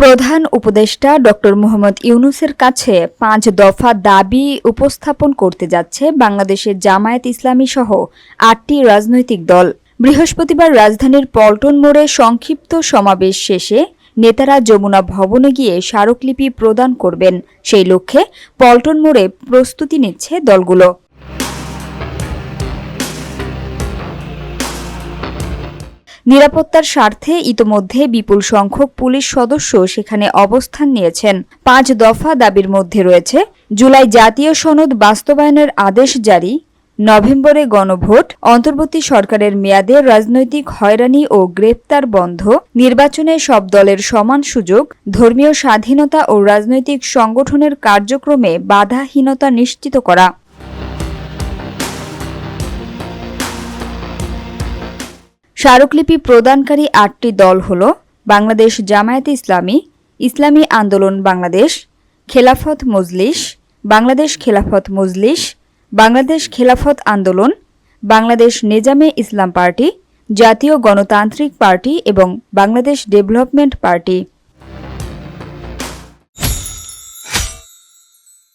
প্রধান উপদেষ্টা ডক্টর মোহাম্মদ ইউনূসের কাছে ৫ দফা দাবি উপস্থাপন করতে যাচ্ছে বাংলাদেশের জামায়াত ইসলামী সহ ৮টি রাজনৈতিক দল। বৃহস্পতিবার রাজধানীর পল্টন মোড়ে সংক্ষিপ্ত সমাবেশ শেষে নেতারা যমুনা ভবনে গিয়ে স্মারকলিপি প্রদান করবেন। সেই লক্ষ্যে পল্টন মোড়ে প্রস্তুতি নিচ্ছে দলগুলো। নিরাপত্তার স্বার্থে ইতোমধ্যে বিপুল সংখ্যক পুলিশ সদস্য সেখানে অবস্থান নিয়েছেন। ৫ দফা দাবির মধ্যে রয়েছে জুলাই জাতীয় সনদ বাস্তবায়নের আদেশ জারি, নভেম্বরে গণভোট, অন্তর্বর্তী সরকারের মেয়াদে রাজনৈতিক হয়রানি ও গ্রেপ্তার বন্ধ, নির্বাচনে সব দলের সমান সুযোগ, ধর্মীয় স্বাধীনতা ও রাজনৈতিক সংগঠনের কার্যক্রমে বাধাহীনতা নিশ্চিত করা। স্মারকলিপি প্রদানকারী ৮টি দল হল বাংলাদেশ জামায়াতে ইসলামী, ইসলামী আন্দোলন বাংলাদেশ, খেলাফত মজলিস, বাংলাদেশ খেলাফত মজলিস, বাংলাদেশ খেলাফত আন্দোলন, বাংলাদেশ নেজামে ইসলাম পার্টি, জাতীয় গণতান্ত্রিক পার্টি এবং বাংলাদেশ ডেভেলপমেন্ট পার্টি।